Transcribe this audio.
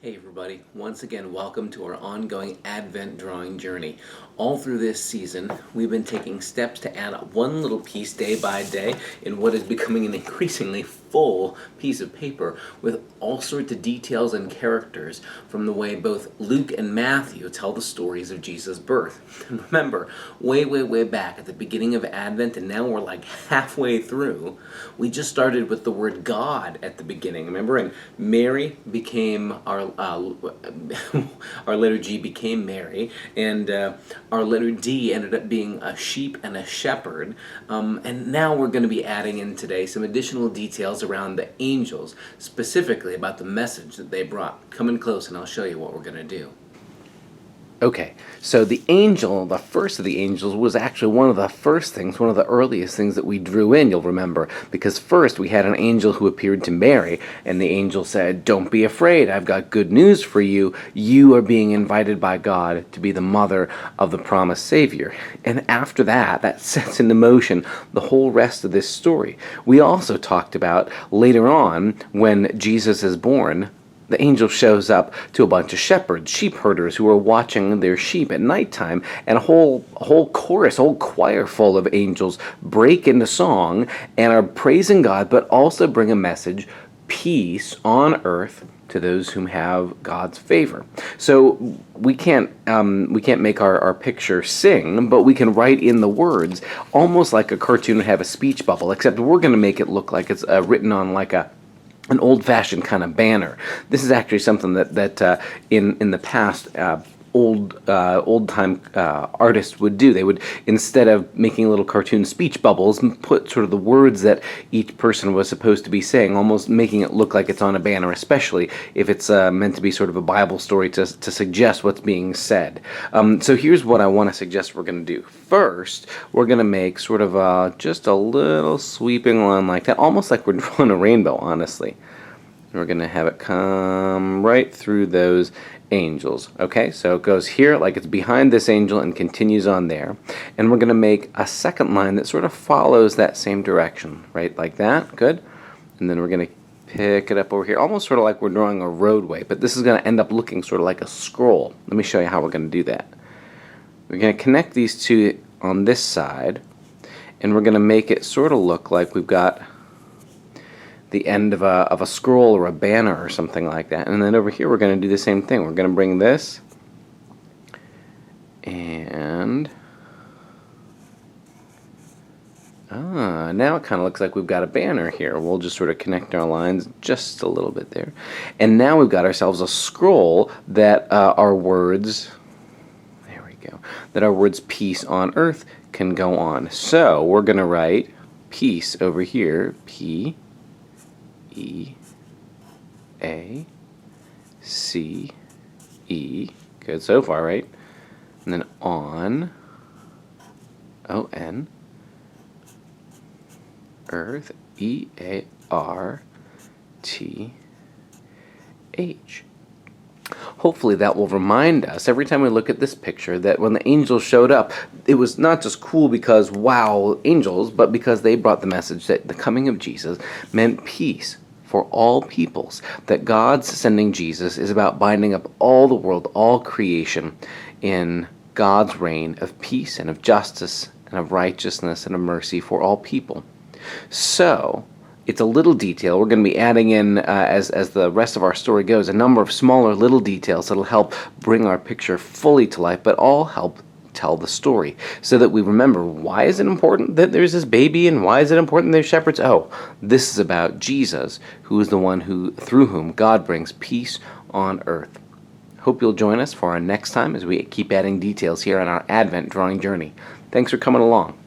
Hey everybody, once again welcome to our ongoing Advent drawing journey. All through this season, we've been taking steps to add up one little piece day by day in what is becoming an increasingly full piece of paper with all sorts of details and characters from the way both Luke and Matthew tell the stories of Jesus' birth. And remember, way back at the beginning of Advent, and now we're like halfway through, we just started with the word God at the beginning, remember? And Mary became our letter G became Mary, and our letter D ended up being a sheep and a shepherd. And now we're going to be adding in today some additional details around the angels, specifically about the message that they brought. Come in close and I'll show you what we're going to do. Okay, so the first of the angels, was actually one of the first things, one of the earliest things that we drew in, you'll remember, because first we had an angel who appeared to Mary, and the angel said, "Don't be afraid, I've got good news for you. You are being invited by God to be the mother of the promised Savior." And after that, that sets into motion the whole rest of this story. We also talked about later on, when Jesus is born, the angel shows up to a bunch of shepherds, sheep herders, who are watching their sheep at nighttime, and a whole chorus, a whole choir full of angels break into song and are praising God, but also bring a message: peace on earth to those whom have God's favor. So we can't make our picture sing, but we can write in the words, almost like a cartoon would have a speech bubble, except we're going to make it look like it's written on like an old-fashioned kind of banner. This is actually something that in the past old-time artists would do. They would, instead of making little cartoon speech bubbles, put sort of the words that each person was supposed to be saying, almost making it look like it's on a banner, especially if it's meant to be sort of a Bible story to suggest what's being said. So here's what I want to suggest we're going to do. First, we're going to make sort of just a little sweeping line like that, almost like we're drawing a rainbow, honestly. We're going to have it come right through those angels. Okay, so it goes here like it's behind this angel and continues on there. And we're going to make a second line that sort of follows that same direction, right, like that. Good. And then we're going to pick it up over here, almost sort of like we're drawing a roadway, but this is going to end up looking sort of like a scroll. Let me show you how we're going to do that. We're going to connect these two on this side, and we're going to make it sort of look like we've got the end of a scroll or a banner or something like that. And then over here we're going to do the same thing. We're going to bring this, and now it kind of looks like we've got a banner here. We'll just sort of connect our lines just a little bit there. And now we've got ourselves a scroll that our words, there we go, that our words peace on earth can go on. So we're going to write peace over here, P E A C E. Good so far, right? And then on, O N, earth, E A R T H. Hopefully that will remind us every time we look at this picture that when the angels showed up, it was not just cool because, wow, angels, but because they brought the message that the coming of Jesus meant peace for all peoples, that God's sending Jesus is about binding up all the world, all creation, in God's reign of peace and of justice and of righteousness and of mercy for all people. So it's a little detail. We're going to be adding in, as the rest of our story goes, a number of smaller little details that'll help bring our picture fully to life, but all help tell the story, so that we remember, why is it important that there's this baby, and why is it important there's shepherds? Oh, this is about Jesus, who is the one through whom God brings peace on earth. Hope you'll join us for our next time as we keep adding details here on our Advent drawing journey. Thanks for coming along.